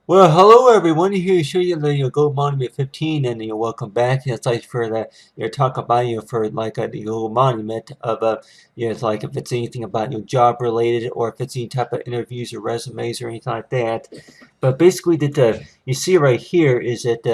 Well, hello everyone. Here to show you the Gold Monument 15, and welcome back. It's like for the talk about for like the Gold Monument of it's like if it's anything about job related or if it's any type of interviews or resumes or anything like that. But basically, that you see right here is that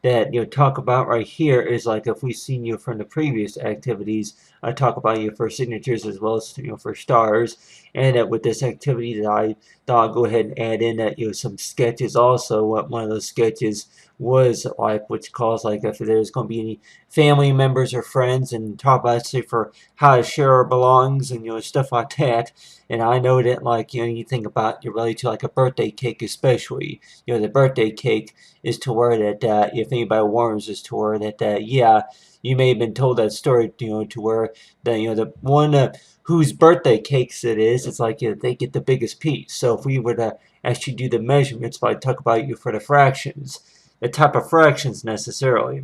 that talk about right here is like if we've seen from the previous activities. I talk about for signatures as well as for stars, and with this activity that I thought I'd go ahead and add in that some sketches also. What one of those sketches was like, which calls like if there's going to be any family members or friends, and talk about say for how to share our belongings and stuff like that. And I know that like you think about you relate to like a birthday cake especially. The birthday cake is to where that if anybody warns is to where that yeah, you may have been told that story to where the the one whose birthday cakes it is, it's like they get the biggest piece. So if we were to actually do the measurements, by talk about for the fractions, the type of fractions necessarily.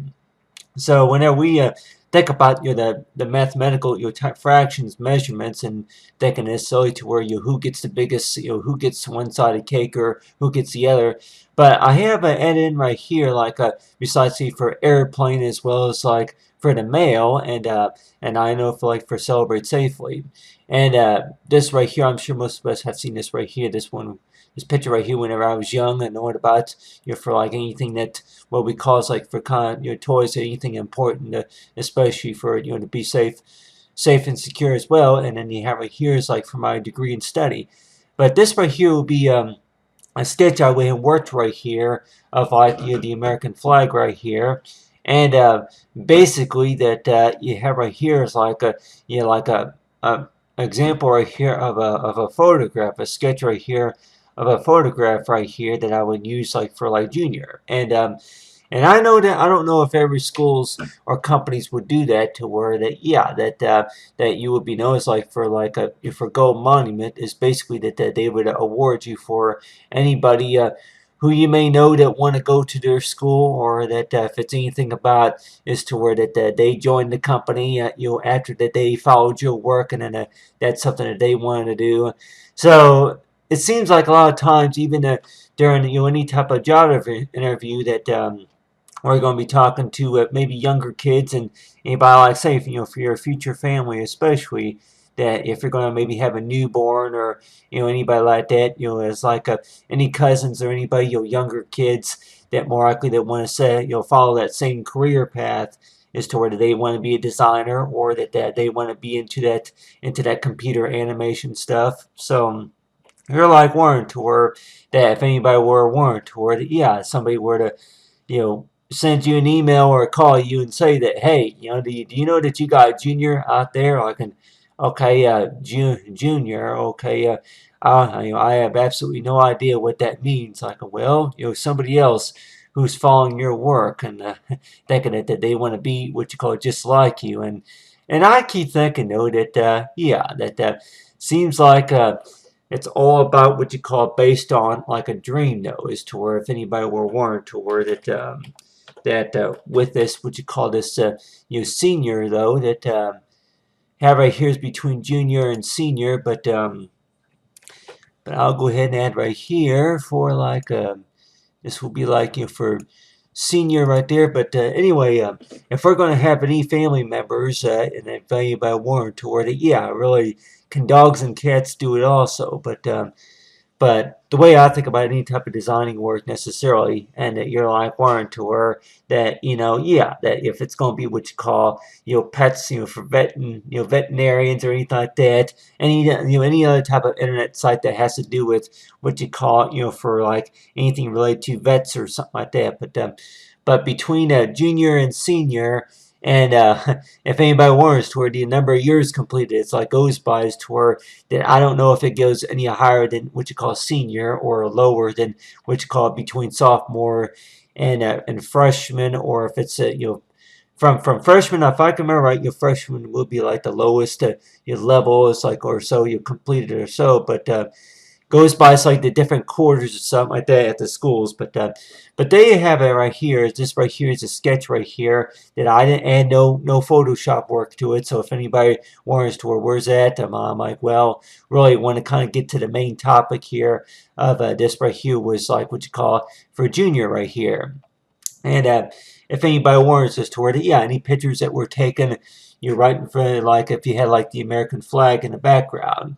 So whenever we think about the mathematical type fractions measurements and thinking necessarily to where who gets the biggest who gets one side of the cake or who gets the other. But I have an add in right here like besides see for airplane as well as like for the mail and I know for like for celebrate safely. And this right here, I'm sure most of us have seen this right here. This picture right here whenever I was young and knowing about for like anything that what we call is like for kind of, toys or anything important, especially for to be safe and secure as well. And then you have right here is like for my degree in study. But this right here will be a sketch I went and worked right here of like the American flag right here. And basically that you have right here is like a like a example right here of a photograph, a sketch right here of a photograph right here that I would use like for like junior. And I know that I don't know if every schools or companies would do that to where that yeah that you would be noticed like for like a for gold monument is basically that they would award you for anybody who you may know that want to go to their school, or that if it's anything about is to where that they joined the company after that they followed your work, and then that's something that they wanted to do. So it seems like a lot of times even during any type of job interview that we're going to be talking to maybe younger kids and anybody like say for your future family especially, that if you're going to maybe have a newborn or anybody like that, as like any cousins or anybody younger kids that more likely that want to say follow that same career path as to whether they want to be a designer or that they want to be into that computer animation stuff. So you're like Warren to where that if anybody were Warren to where that, yeah, somebody were to send you an email or call you and say that, hey, do you know that you got a junior out there? Like an, okay, junior, okay, I have absolutely no idea what that means. Like, well, somebody else who's following your work and thinking that they want to be what you call just like you. And I keep thinking, though, that, yeah, that seems like it's all about what you call based on like a dream, though, as to where if anybody were warned to where that with this, what you call this, senior though, that have right here is between junior and senior, but I'll go ahead and add right here for like this will be like for senior right there. But anyway, if we're going to have any family members and then value by warrant toward it, yeah, really, can dogs and cats do it also? But the way I think about any type of designing work necessarily, and that you're like Warren to where that yeah, that if it's going to be what you call pets, for veterinarians or anything like that, any other type of internet site that has to do with what you call for like anything related to vets or something like that. But between junior and senior, and if anybody wonders toward the number of years completed, it's like goes by as to where that I don't know if it goes any higher than what you call senior or lower than what you call between sophomore and freshman, or if it's from freshman, if I can remember right, your freshman will be like the lowest your level is like or so you completed or so, goes by like the different quarters or something like that at the schools. But there you have it right here. This right here is a sketch right here that I didn't add no Photoshop work to it. So if anybody wonders to where's that, I'm like, well, really want to kind of get to the main topic here of this right here was like what you call for junior right here. And if anybody wonders as to where, yeah, any pictures that were taken, you're right in front of, like if you had like the American flag in the background.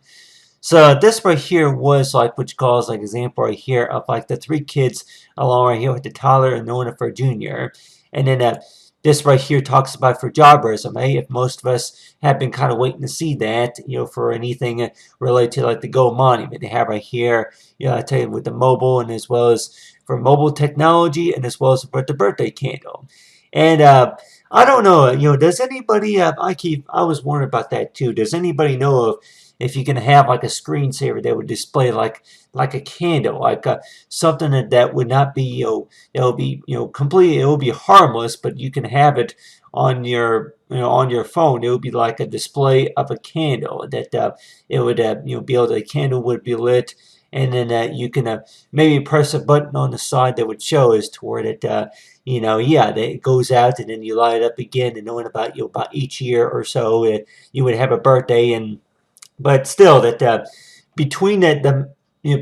So this right here was like what you call is like example right here of like the three kids along right here with the toddler and Nona for junior. And then this right here talks about for job resume. If most of us have been kind of waiting to see that, for anything related to like the gold monument they have right here. I tell you with the mobile and as well as for mobile technology and as well as for the birthday candle. And I don't know, does anybody? I was wondering about that too. Does anybody know of if you can have like a screensaver that would display like a candle, like something that would not be it will be completely, it will be harmless, but you can have it on your on your phone. It would be like a display of a candle that it would be able to, the candle would be lit, and then you can maybe press a button on the side that would show as to where that yeah, that it goes out and then you light it up again, and knowing about about each year or so you would have a birthday. And but still that between that the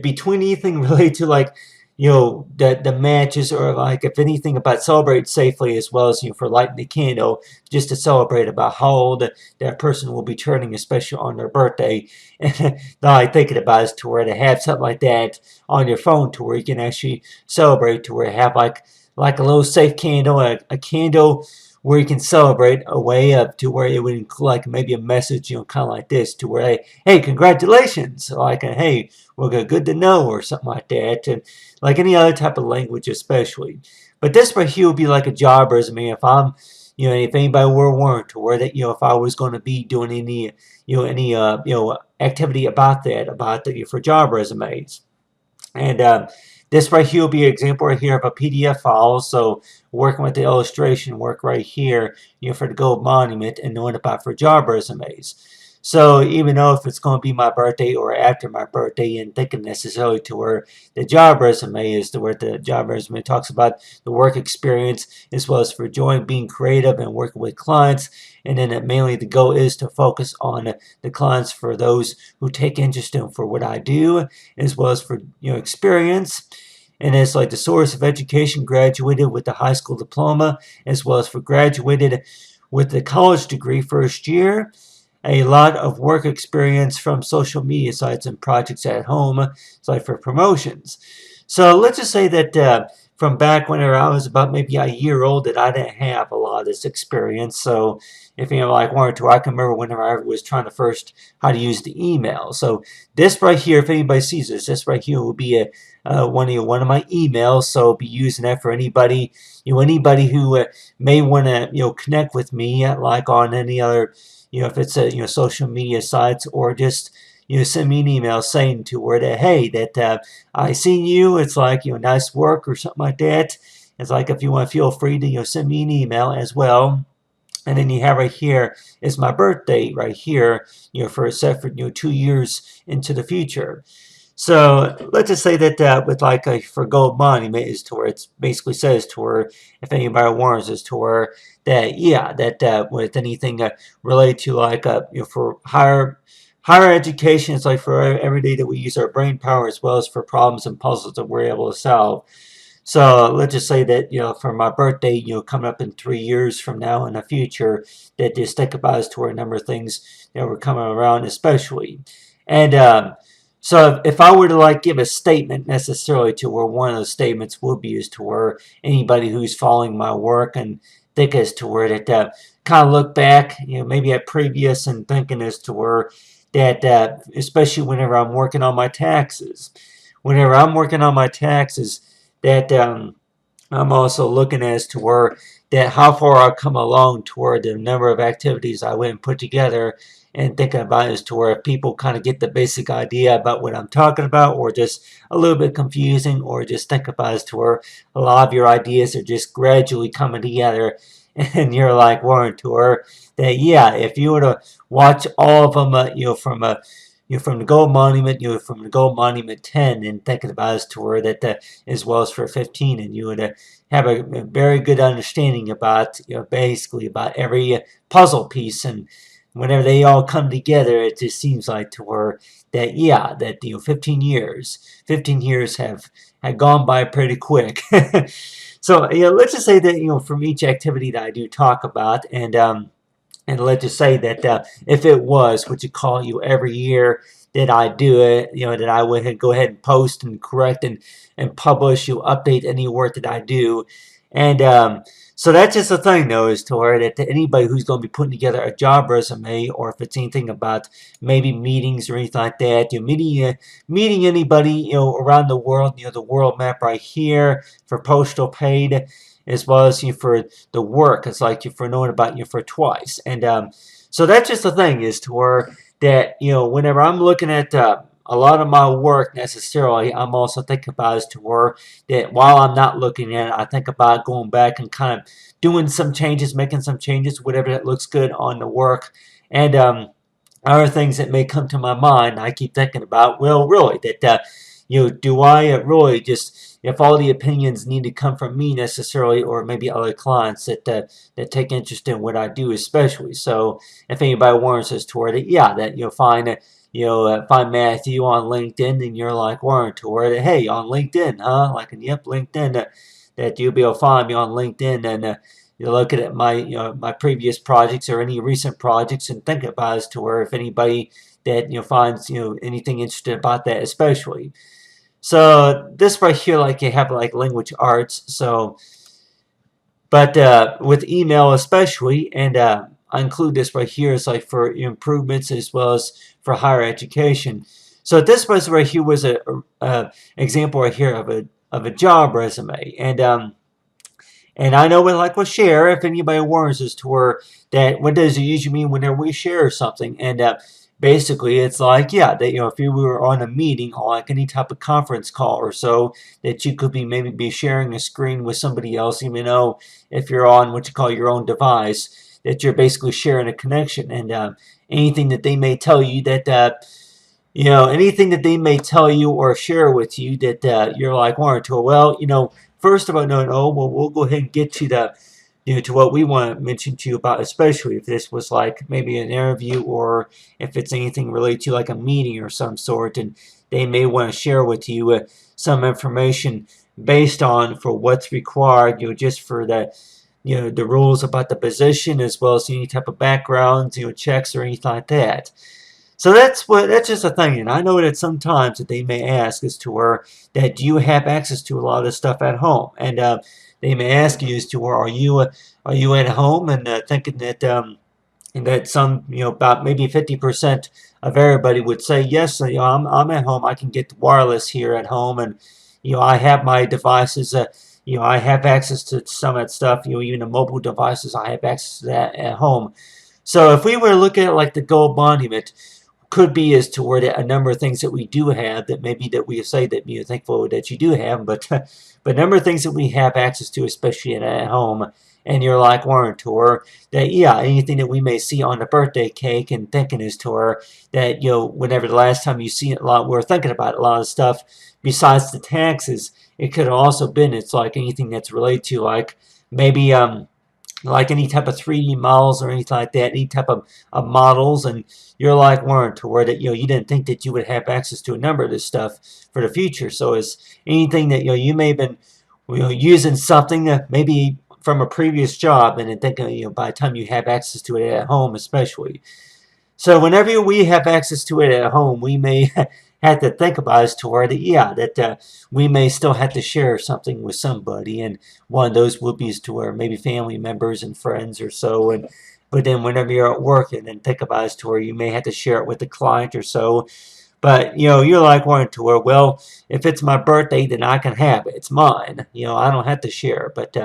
between anything related to like the matches, or like if anything about celebrate safely, as well as for lighting the candle just to celebrate about how old that person will be turning, especially on their birthday. And now I thinking about is to where to have something like that on your phone to where you can actually celebrate, to where you have like a little safe candle, a candle where you can celebrate a way up to where it would include like maybe a message, kind of like this, to where, hey, congratulations, like a, hey, we're good to know, or something like that, and like any other type of language especially. But this right here would be like a job resume if I'm, if anybody were warned to where that, if I was going to be doing any, any, activity about that, about the, for job resumes. And this right here will be an example right here of a PDF file. So working with the illustration work right here, for the gold monument and knowing about for job resumes. So even though if it's going to be my birthday or after my birthday, and thinking necessarily to where the job resume is to where the job resume talks about the work experience as well as for enjoying being creative and working with clients. And then mainly the goal is to focus on the clients for those who take interest in for what I do, as well as for experience. And it's like the source of education, graduated with the high school diploma, as well as for graduated with the college degree first year. A lot of work experience from social media sites and projects at home. It's like for promotions. So let's just say that from back when I was about maybe a year old, that I didn't have a lot of this experience. So if like one or two, I can remember whenever I was trying to first how to use the email. So this right here, if anybody sees this right here will be one of my emails. So I'll be using that for anybody, anybody who may want to connect with me like on any other, if it's a social media sites, or just send me an email saying to where that, hey, that I seen you, it's like nice work or something like that. It's like if you want to feel free to send me an email as well. And then you have right here is my birthday right here, for a set for 2 years into the future. So let's just say that with like for gold monument is to where it basically says to where, if anybody warns us to where that, yeah, that with anything related to like for higher education, it's like for every day that we use our brain power, as well as for problems and puzzles that we're able to solve. So let's just say that for my birthday, coming up in 3 years from now in the future, that just think about us to where a number of things that were coming around, especially. And so if I were to like give a statement necessarily to where one of those statements would be, is to where anybody who's following my work and think as to where that kind of look back, maybe at previous, and thinking as to where that especially whenever I'm working on my taxes, that I'm also looking as to where that how far I've come along toward the number of activities I went and put together, and thinking about as to where if people kind of get the basic idea about what I'm talking about, or just a little bit confusing, or just think about as to where a lot of your ideas are just gradually coming together, and you're like Warren to her that, yeah, if you were to watch all of them, from from the gold monument, from the gold monument 10, and thinking about as to where that as well as for 15, and you would have a very good understanding about basically about every puzzle piece, and whenever they all come together, it just seems like to where that 15 years have gone by pretty quick. So let's just say that from each activity that I do talk about, and let's just say that if it was what you call every year that I do it, that I would go ahead and post and correct and publish, update any work that I do. And so that's just the thing, though, is to where that to anybody who's going to be putting together a job resume, or if it's anything about maybe meetings or anything like that, meeting anybody around the world, the world map right here for postal paid, as well as for the work. It's like for knowing about for twice. And so that's just the thing, is to where that whenever I'm looking at a lot of my work necessarily, I'm also thinking about as to where that while I'm not looking at it, I think about going back and kind of doing some changes, making some changes, whatever that looks good on the work. And other things that may come to my mind, I keep thinking about, well, really, that do I really just, if all the opinions need to come from me necessarily, or maybe other clients that take interest in what I do, especially. So if anybody warrants us toward it, that you'll find find Matthew on LinkedIn, and you're like, Warren, toward it, hey, on LinkedIn, huh? Like, yep, LinkedIn, that you'll be able to find me on LinkedIn, and you're looking at my my previous projects or any recent projects, and think about as to where if anybody that finds anything interesting about that, especially. So this right here, like you have like language arts. So, but with email especially, and I include this right here, is like for improvements as well as for higher education. So this was right here was a example right here of a job resume, and I know we'll share if anybody warns us to where that what does it usually mean whenever we share something, and basically it's like that if you were on a meeting or like any type of conference call or so, that you could maybe be sharing a screen with somebody else, even though if you're on what you call your own device, that you're basically sharing a connection, and anything that they may tell you that anything that they may tell you or share with you that you're like, well, first of all, no, well, we'll go ahead and get to the, to what we want to mention to you about, especially if this was like maybe an interview, or if it's anything related to like a meeting or some sort, and they may want to share with you some information based on for what's required, just for the, the rules about the position, as well as any type of backgrounds, checks or anything like that. So that's just a thing, and I know that sometimes that they may ask as to where that do you have access to a lot of stuff at home, and they may ask you as to where are you at home, and thinking that and that some about maybe 50% of everybody would say yes, I'm at home, I can get wireless here at home, and I have my devices, I have access to some of that stuff, even the mobile devices, I have access to that at home. So if we were looking at like the gold monument, could be as to where that a number of things that we do have that maybe that we say that you're thankful that you do have, but a number of things that we have access to, especially at home, and you're like Warren Tour, that anything that we may see on the birthday cake, and thinking is Tour that whenever the last time you see it, we're thinking about a lot of stuff besides the taxes. It could have also been it's like anything that's related to like maybe like any type of 3D models or anything like that, any type of models, and you're like Warren to where that you didn't think that you would have access to a number of this stuff for the future. So it's anything that you may have been using something maybe from a previous job, and then thinking by the time you have access to it at home, especially. So whenever we have access to it at home, we may have to think about as to where that we may still have to share something with somebody, and one of those would be to where maybe family members and friends or so, and but then whenever you're at work, and then think about as to where you may have to share it with the client or so. But you're like wanting to where, well, if it's my birthday, then I can have it. It's mine. I don't have to share. But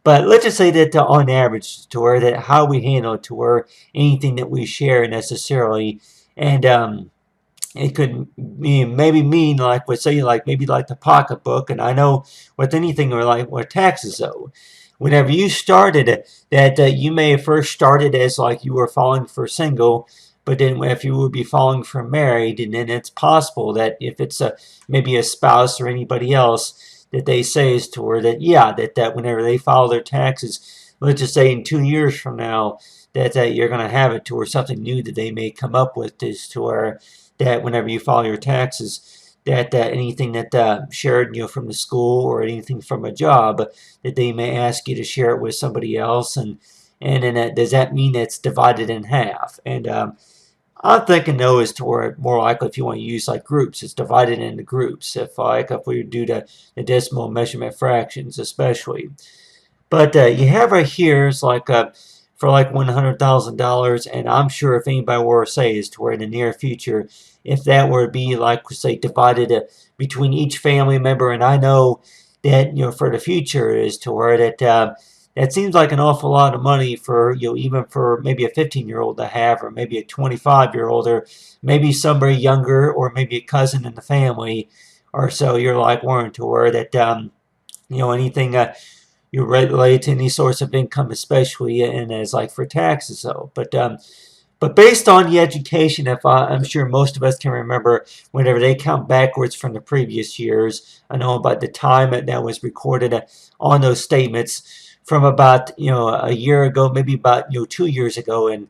but let's just say that on average, to where that how we handle it, to where anything that we share necessarily, and it could maybe mean like let's say like maybe like the pocketbook, and I know with anything or like with taxes though. Whenever you started that you may have first started as like you were filing for single, But then if you would be filing for married, and then it's possible that if it's maybe a spouse or anybody else, that they say is to where that, yeah, that whenever they file their taxes, let's just say in 2 years from now, that you're going to have it to where something new that they may come up with is to where that whenever you file your taxes, that anything that shared from the school or anything from a job, that they may ask you to share it with somebody else, and then does that mean it's divided in half? And I'm thinking no, is to where more likely if you want to use like groups, it's divided into groups. If we do the decimal measurement fractions, especially. But you have right here is like for like $100,000, and I'm sure if anybody were to say is to where in the near future, if that were to be like say divided between each family member, and I know that for the future is to where that seems like an awful lot of money for even for maybe a 15-year-old to have, or maybe a 25-year-old, or maybe somebody younger, or maybe a cousin in the family, or so. You're like Warren to where that anything you relate to any source of income, especially and as like for taxes though. But based on the education, I'm sure most of us can remember whenever they count backwards from the previous years. I know about the time that was recorded on those statements from about a year ago, maybe about 2 years ago, and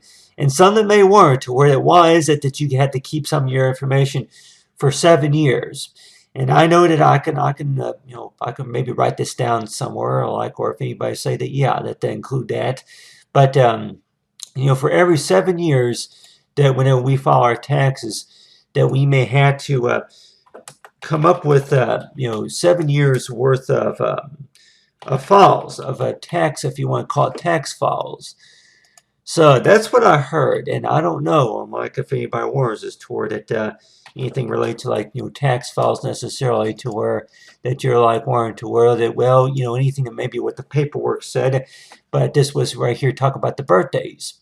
some that may weren't, to where why is it that you had to keep some of your information for 7 years? And I know that I can maybe write this down somewhere, or if anybody say that, yeah, that they include that. But for every 7 years that whenever we file our taxes, that we may have to come up with 7 years worth of files of a tax, if you want to call it tax files. So that's what I heard, and I don't know. I'm like if anybody warns us toward it. Anything related to like tax files necessarily, to where that you're like warned to where that, well, anything that maybe what the paperwork said, but this was right here talk about the birthdays.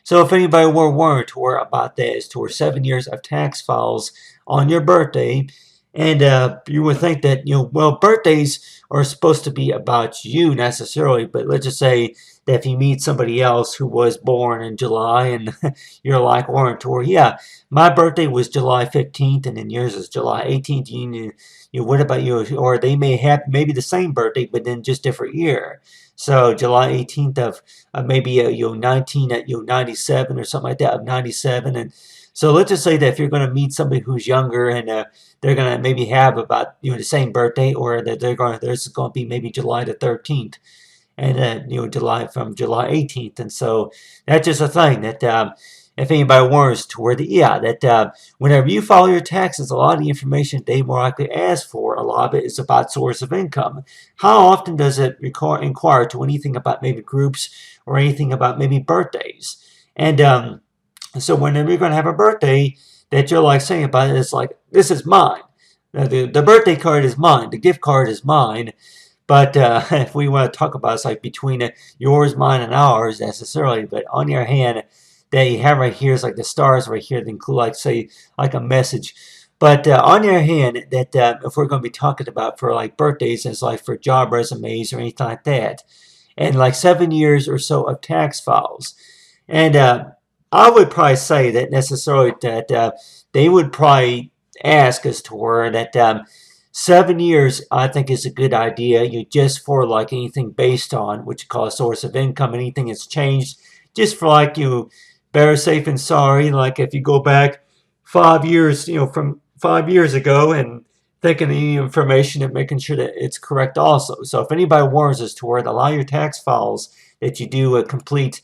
So if anybody were warned to where about that, is to where 7 years of tax files on your birthday, and you would think that well, birthdays are supposed to be about you necessarily, but let's just say that if you meet somebody else who was born in July, and you're like warned to where, yeah, my birthday was July 15th, and then yours is July 18th. What about you? Or they may have maybe the same birthday, but then just different year. So July 18th of maybe 97 or something like that, of 97. And so let's just say that if you're going to meet somebody who's younger, and they're going to maybe have about the same birthday, or that there's going to be maybe July the 13th, and then July 18th. And so that's just a thing that if anybody warns to where that whenever you file your taxes, a lot of the information they more likely ask for, a lot of it is about source of income. How often does it inquire to anything about maybe groups, or anything about maybe birthdays? And so whenever you're going to have a birthday, that you're like saying about it, it's like, this is mine. The birthday card is mine. The gift card is mine. But if we want to talk about, it's like between yours, mine, and ours necessarily. But on your hand, that you have right here is like the stars right here that include, like, say, like a message. But on your hand, that if we're going to be talking about for like birthdays, it's like for job resumes or anything like that, and like 7 years or so of tax files. And I would probably say that necessarily that they would probably ask us to where that 7 years, I think, is a good idea. Just for like anything based on what you call a source of income, anything that's changed, just for like better safe than sorry. Like if you go back 5 years, from 5 years ago, and thinking the information and making sure that it's correct also. So if anybody warns us to where allow your tax files that you do complete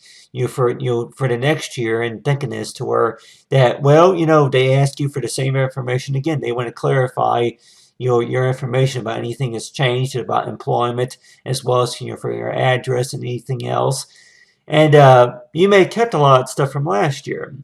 for the next year, and thinking this to where that, well, they ask you for the same information again. They want to clarify your information about anything that's changed about employment, as well as for your address and anything else. And you may have kept a lot of stuff from last year.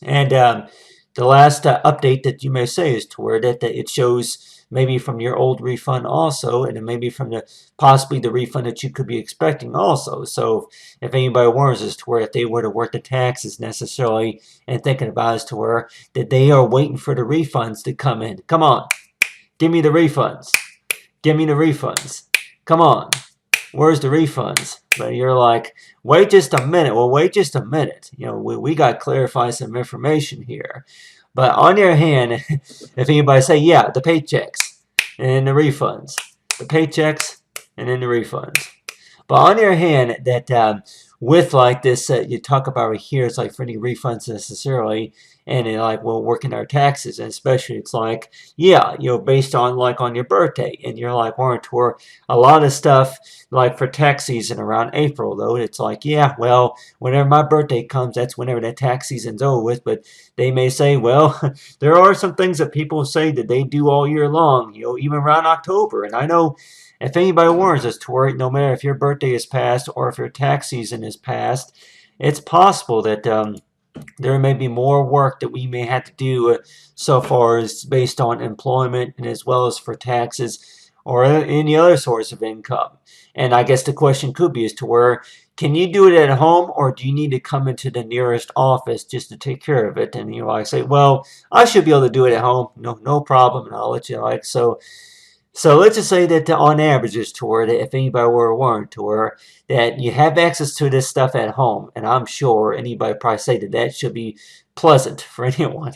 And the last update that you may say is to where that it shows maybe from your old refund also, and then maybe from possibly the refund that you could be expecting also. So if anybody warns us to where if they were to work the taxes necessarily, and thinking about us to where that they are waiting for the refunds to come in. Come on, give me the refunds. Give me the refunds. Come on. Where's the refunds? But you're like, wait just a minute. Well, wait just a minute. We got to clarify some information here. But on the other hand, if anybody say, yeah, the paychecks and the refunds, the paychecks and then the refunds. But on the other hand, that with like this, you talk about right here, it's like for any refunds necessarily, and like well, working our taxes, and especially it's like yeah, based on like on your birthday, and you're like warrant tour a lot of stuff like for tax season around April though. It's like yeah, well, whenever my birthday comes, that's whenever the tax season's over with. But they may say, well, there are some things that people say that they do all year long, even around October, and I know. If anybody warns us to worry, no matter if your birthday is past or if your tax season is past, it's possible that there may be more work that we may have to do so far as based on employment and as well as for taxes or any other source of income. And I guess the question could be as to where can you do it at home or do you need to come into the nearest office just to take care of it? And I say, well, I should be able to do it at home. No problem. And I'll let you like so. So let's just say that on average, is toward if anybody were warned to that you have access to this stuff at home, and I'm sure anybody probably say that that should be pleasant for anyone.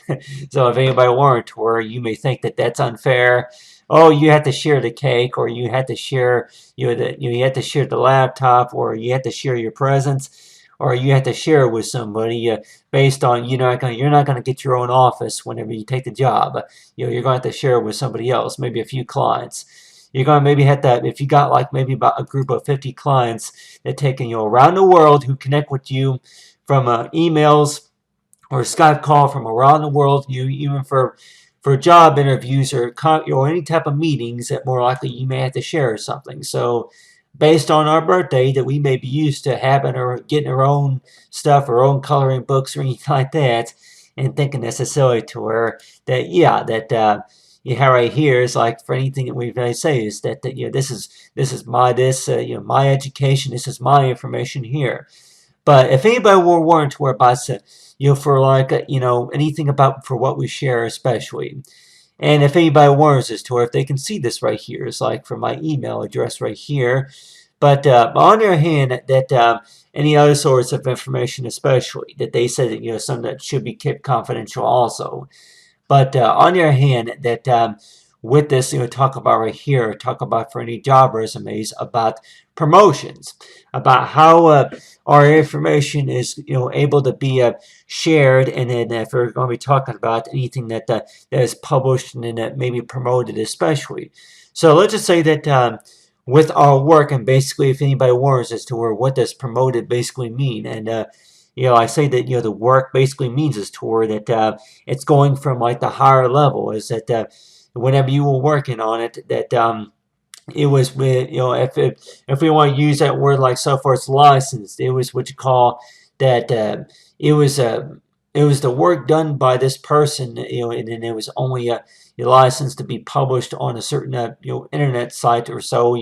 So if anybody warned to you may think that that's unfair. Oh, you have to share the cake, or you have to share you have to share the laptop, or you have to share your presents. Or you have to share with somebody based on you're not gonna get your own office whenever you take the job. You're going to have to share it with somebody else, maybe a few clients. You're going to maybe have to, if you got like maybe about a group of 50 clients that taking you around the world who connect with you from emails or Skype call from around the world, even for job interviews or any type of meetings that more likely you may have to share something. So based on our birthday that we may be used to having or getting our own stuff, our own coloring books or anything like that, and thinking necessarily to where that yeah that you have right here is like for anything that we say is that this is my my education, this is my information here. But if anybody were warned to where about for like anything about for what we share especially. And if anybody warns us to, or if they can see this right here, it's like for my email address right here. But on the other hand, that any other source of information, especially that they said that some that should be kept confidential also. But on the other hand, that with this, talk about right here, talk about for any job resumes about promotions, about how our information is able to be shared, and then if we're going to be talking about anything that that is published and then that maybe promoted, especially. So let's just say that. With our work, and basically, if anybody warns as to what does promoted basically mean, and I say that the work basically means is toward that it's going from like the higher level. Is that whenever you were working on it, that it was with if we want to use that word like so far it's licensed, it was what you call that it was the work done by this person, and then it was only licensed to be published on a certain internet site or so.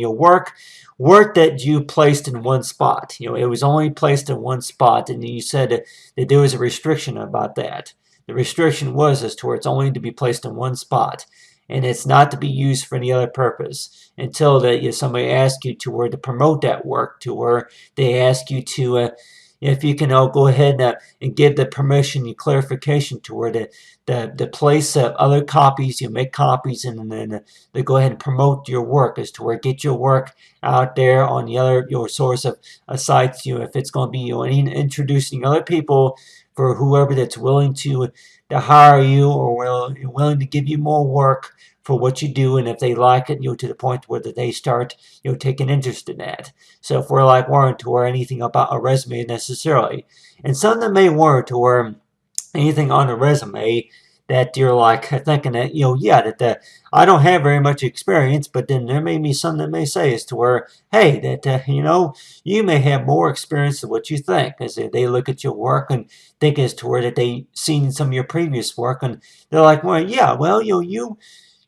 Work that you placed in one spot. It was only placed in one spot, and you said that there was a restriction about that. The restriction was as to where it's only to be placed in one spot, and it's not to be used for any other purpose until that somebody asks you to where to promote that work, to where they ask you to if you can go ahead and give the permission, your clarification to where the place other copies, you make copies, and then they go ahead and promote your work as to where get your work out there on the other your source of sites. If it's going to be introducing other people for whoever that's willing to hire you or willing to give you more work for what you do, and if they like it, to the point where they start, taking interest in that. So if we're like warrant or anything about a resume necessarily, and some that may warrant or anything on a resume that you're like thinking that yeah that I don't have very much experience, but then there may be some that may say as to where hey that you may have more experience than what you think, as they look at your work and think as to where that they seen some of your previous work, and they're like, well, yeah, well,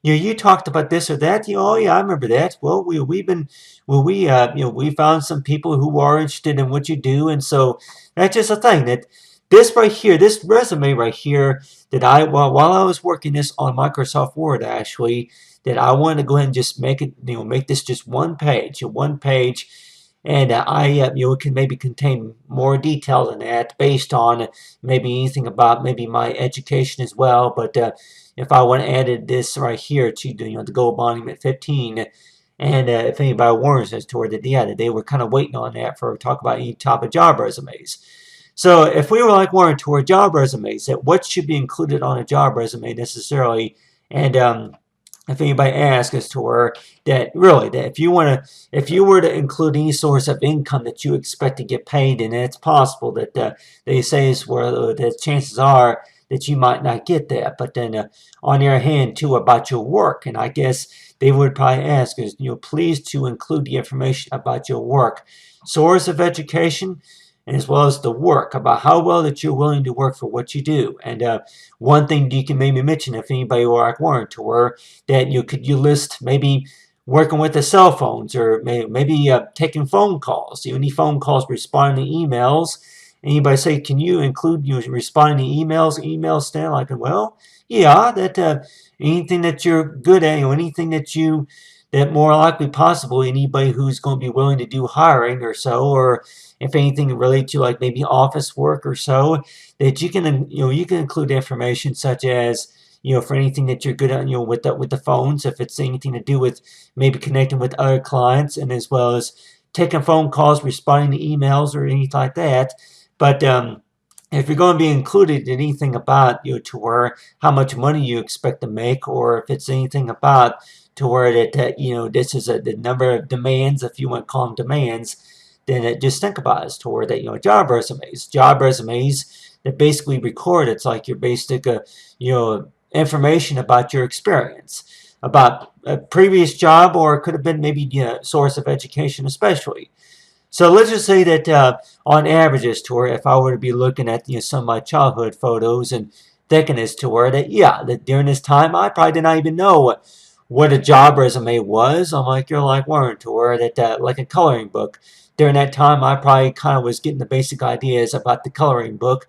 you talked about this or that. Oh yeah, I remember that. Well, we found some people who are interested in what you do, and so that's just a thing that this right here, this resume right here, that while I was working this on Microsoft Word actually, that I wanted to go ahead and just make it, make this just one page, And it can maybe contain more detail than that based on maybe anything about maybe my education as well. But if I want to add this right here to the Gold Monument 15, and if anybody warns us toward that, yeah, that they were kind of waiting on that for talk about any type of job resumes. So if we were like warning toward job resumes, that what should be included on a job resume necessarily, and if anybody asks us to where that really that if you were to include any source of income that you expect to get paid, and it's possible that they say is where the chances are that you might not get that, but then on the other hand too about your work, and I guess they would probably ask us, please to include the information about your work, source of education, and as well as the work, about how well that you're willing to work for what you do. And one thing you can maybe mention if anybody were like warrant to where that you list maybe working with the cell phones, or maybe taking phone calls, any phone calls, responding to emails. Anybody say, can you include responding to emails stand like, well, yeah, that anything that you're good at, anything that more likely possible anybody who's going to be willing to do hiring or so, or if anything related to like maybe office work or so, that you can include information such as for anything that you're good at with the phones, if it's anything to do with maybe connecting with other clients, and as well as taking phone calls, responding to emails, or anything like that. But if you're going to be included in anything about to where how much money you expect to make, or if it's anything about to where that this is the number of demands, if you want to call them demands, then just think about it as to where that job resumes that basically record it's like your basic information about your experience, about a previous job, or it could have been maybe source of education especially. So let's just say that on average, as to where if I were to be looking at some of my childhood photos and thinking as to where that during this time I probably did not even know what a job resume was. I'm like, you're like Warren, to where that like a coloring book. During that time, I probably kind of was getting the basic ideas about the coloring book,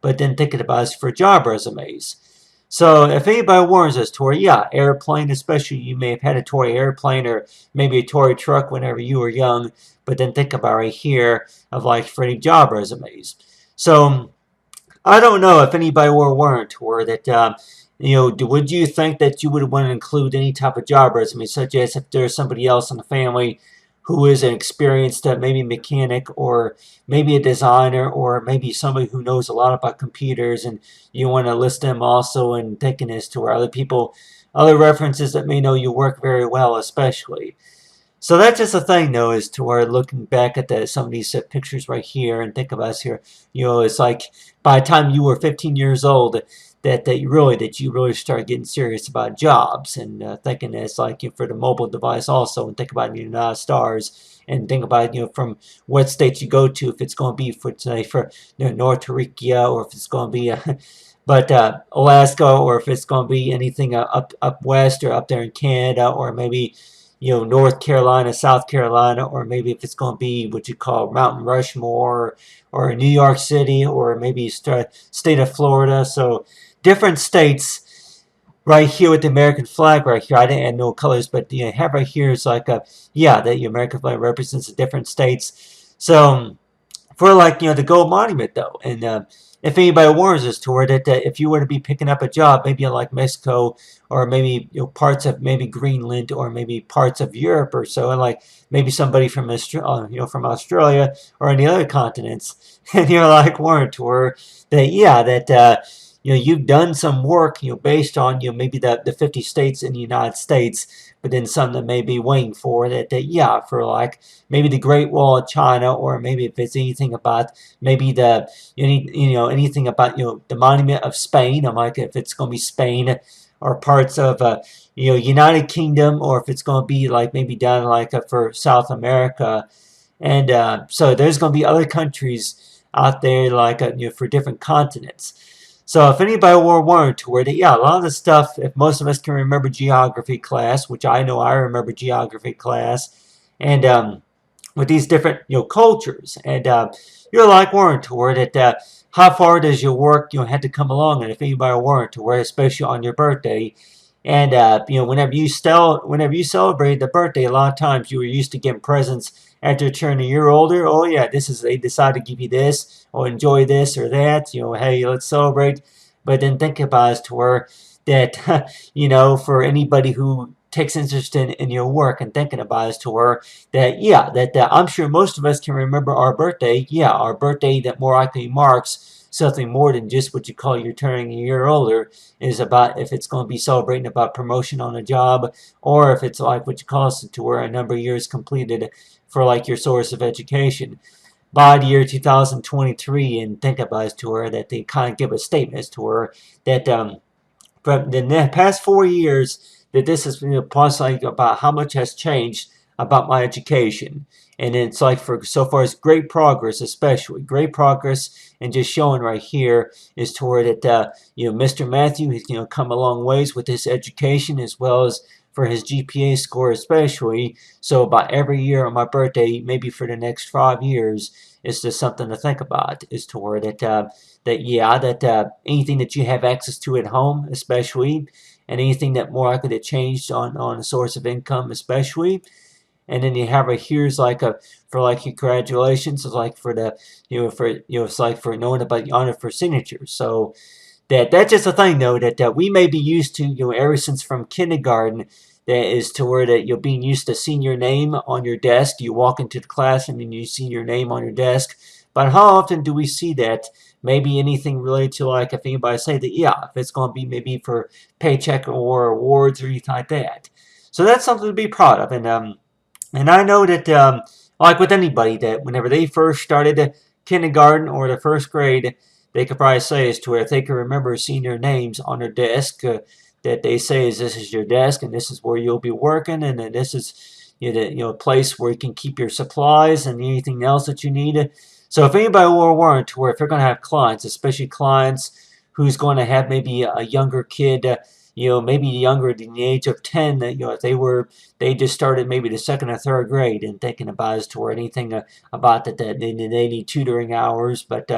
but then thinking about us for job resumes. So if anybody warns us, Tory, yeah, airplane, especially you may have had a Tory airplane or maybe a Tory truck whenever you were young, but then think about right here of like for any job resumes. So I don't know if anybody were warned, or that would you think that you would want to include any type of job resume, such as if there's somebody else in the family who is an experienced maybe mechanic, or maybe a designer, or maybe somebody who knows a lot about computers, and you want to list them also, and thinking as to where other references that may know you work very well especially. So that's just a thing, though, is to where looking back at some of these pictures right here and think of us here, it's like by the time you were 15 years old, that you really start getting serious about jobs, and thinking it's like for the mobile device also, and think about stars, and think about from what state you go to, if it's going to be for today for North Rica, or if it's going to be but Alaska, or if it's going to be anything up west, or up there in Canada, or maybe North Carolina, South Carolina, or maybe if it's going to be what you call Mountain Rushmore, or New York City, or maybe state of Florida. So different states right here with the American flag right here. I didn't add no colors, but have right here is like that the American flag represents the different states. So for like the gold monument though, and if anybody warns us toward it, that if you were to be picking up a job maybe in like Mexico, or maybe parts of maybe Greenland, or maybe parts of Europe or so, and like maybe somebody from from Australia or any other continents, and you're like warned toward that you've done some work based on maybe the 50 states in the United States, but then some that may be waiting for that for like maybe the Great Wall of China, or maybe if it's anything about maybe anything about the Monument of Spain. I'm like, if it's going to be Spain, or parts of United Kingdom, or if it's going to be like maybe down like for South America, and so there's going to be other countries out there like for different continents. So if anybody were warned to where that, a lot of the stuff, if most of us can remember geography class, which I know I remember geography class, and with these different cultures, and you're like warned to where that how far does your work had to come along, and if anybody were warned to where, especially on your birthday, And whenever you celebrate the birthday, a lot of times you were used to getting presents after you turn a year older. Oh yeah, they decide to give you this or enjoy this or that. Hey, let's celebrate. But then think about it to where that for anybody who takes interest in your work and thinking about it to where that I'm sure most of us can remember our birthday. Yeah, our birthday that more likely marks something more than just what you call you're turning a year older, is about if it's going to be celebrating about promotion on a job, or if it's like what you call it to where a number of years completed for like your source of education by the year 2023. And think about it to where that they kind of give a statement as to where that from the past 4 years that this has been plus like about how much has changed about my education. And it's like for so far as great progress, especially great progress, and just showing right here is toward it. Mr. Matthew has come a long ways with his education as well as for his GPA score especially. So about every year on my birthday, maybe for the next 5 years, is just something to think about. Is toward it that anything that you have access to at home, especially, and anything that more likely to change on a source of income, especially. And then you have here's like for like your congratulations, it's like for the it's like for knowing about your honor for signatures. So that's just a thing though that we may be used to ever since from kindergarten. That is to where that you're being used to seeing your name on your desk. You walk into the classroom and you see your name on your desk. But how often do we see that? Maybe anything related to like if anybody say that if it's going to be maybe for paycheck or awards or anything like that. So that's something to be proud of. And I know that like with anybody that whenever they first started kindergarten or the first grade, they could probably say as to where if they can remember seeing their names on their desk, that they say is this is your desk and this is where you'll be working, and then this is a place where you can keep your supplies and anything else that you need. So if anybody will warrant to where if they're going to have clients, especially clients who's going to have maybe a younger kid, maybe younger than the age of 10, that if they just started maybe the second or third grade and thinking about as to where anything about that they need tutoring hours, but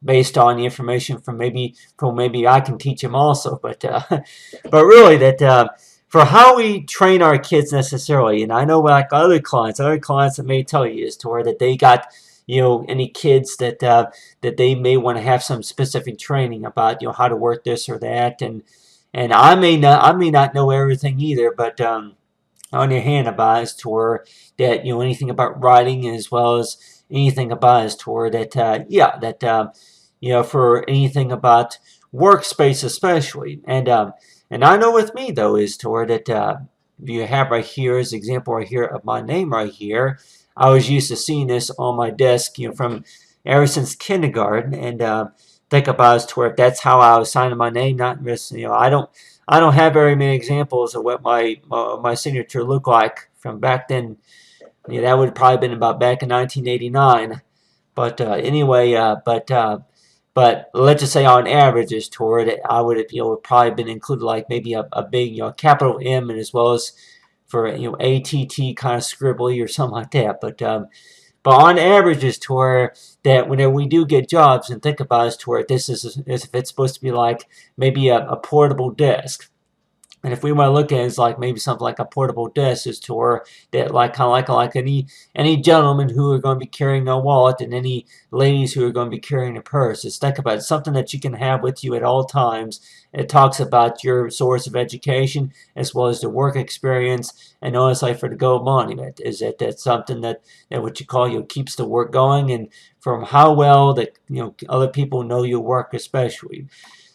based on the information from maybe I can teach them also, but but really that for how we train our kids necessarily. And I know like other clients that may tell you is to where that they got any kids that that they may want to have some specific training about how to work this or that. And I may not know everything either, but on your hand about as to where that anything about writing as well as anything about as to where that for anything about workspace especially. And I know with me though is to where that you have right here as example right here of my name right here. I was used to seeing this on my desk from ever since kindergarten, and think about as to where if that's how I was signing my name, not just I don't have very many examples of what my signature looked like from back then. That would have probably been about back in 1989. But anyway, but let's just say on average, as toward it, I would have probably been included like maybe a big capital M, and as well as for ATT kind of scribbly or something like that. But on average is to where that whenever we do get jobs and think about it, is to where this is as if it's supposed to be like maybe a portable desk. And if we want to look at it as like maybe something like a portable desk, is to where that like kind of like any gentlemen who are going to be carrying a wallet and any ladies who are going to be carrying a purse. Is think about it, something that you can have with you at all times. It talks about your source of education as well as the work experience. And honestly, for the gold monument, is that that's something that what you call keeps the work going, and from how well that other people know your work especially.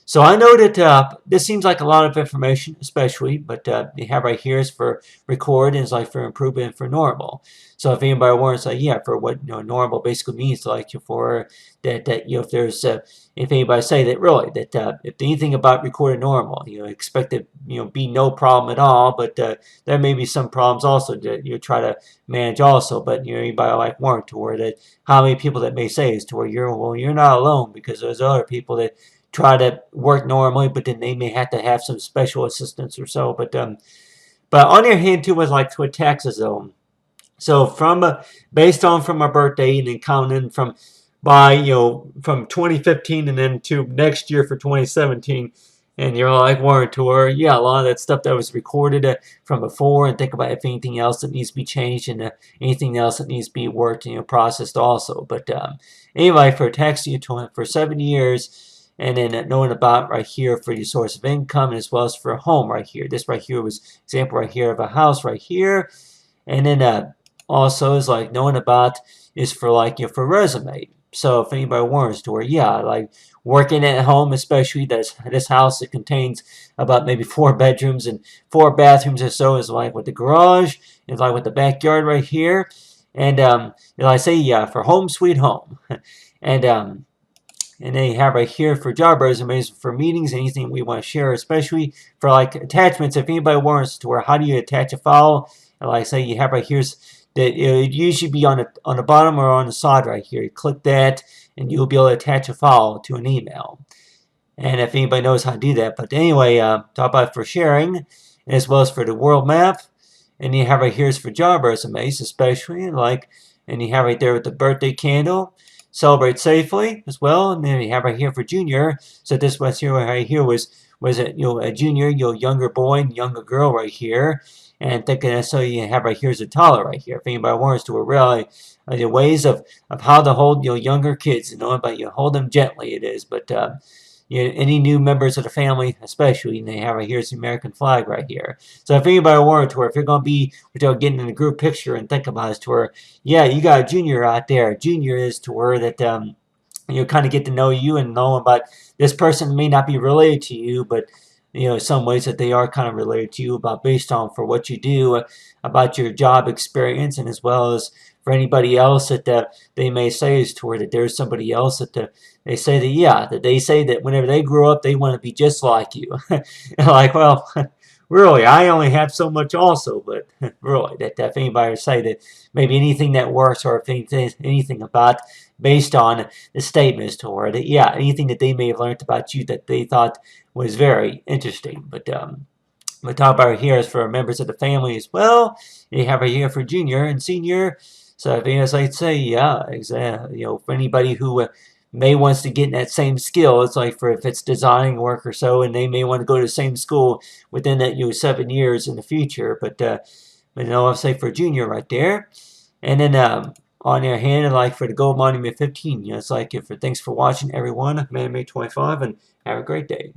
So I know that this seems like a lot of information, especially, but you have right here is for record and it's like for improvement for normal. So if anybody wants to say, for what normal basically means, like for that if there's if anybody say that really that if anything about recorded normal, expect it be no problem at all, but there may be some problems also that you try to manage also. But anybody like warrant to where that how many people that may say is to where you're not alone, because there's other people that try to work normally, but then they may have to have some special assistance or so. But on your hand too was like with taxes though. So based on from my birthday and then counting from 2015 and then to next year for 2017, And you're like Warren Tour, yeah, a lot of that stuff that was recorded from before, and think about if anything else that needs to be changed and anything else that needs to be worked and processed also. But anyway, for taxing you for 7 years, and then knowing about right here for your source of income, as well as for a home right here. This right here was example right here of a house right here, and then also is like knowing about is for like for resume. So if anybody wants to, or yeah, like working at home, especially this house, it contains about maybe 4 bedrooms and 4 bathrooms or so, is like with the garage, is like with the backyard right here, and I say yeah for home sweet home, and then you have right here for job resumes, for meetings, anything we want to share, especially for like attachments. If anybody wants to, where how do you attach a file? And like I say, you have right here's that it would usually be on the bottom or on the side right here. You click that, and you'll be able to attach a file to an email. And if anybody knows how to do that, but anyway, talk about for sharing, as well as for the world map. And you have right here's for job resumes, especially like, and you have right there with the birthday candle. Celebrate safely as well, and then you have right here for junior. So this was here right here was it a junior, younger boy and younger girl right here, and thinking so you have right here's a toddler right here. If anybody wants to, really the ways of how to hold younger kids, but you hold them gently. It is, but any new members of the family, especially, and they have right here's the American flag right here. So if anybody wanted to, or if you're going to be getting in a group picture and think about it, to where, yeah, you got a junior out there. Junior is to where that kind of get to know you and know about this person may not be related to you, but some ways that they are kind of related to you about based on for what you do, about your job experience, and as well as for anybody else that they may say is toward that there's somebody else that they say that yeah that they say that whenever they grow up they want to be just like you. Like, well, really, I only have so much also, but really, that if anybody say that maybe anything that works, or if anything about based on the statements toward it, yeah, anything that they may have learned about you that they thought was very interesting. But the top bar here is for members of the family as well. You have it here for junior and senior. So as I'd say, yeah, exactly. For anybody who may wants to get in that same skill, it's like for if it's designing work or so, and they may want to go to the same school within that 7 years in the future. But I'll say for junior right there, and then on your hand, like for the Gold Monument 15, it's like for thanks for watching everyone, Man May 25, and have a great day.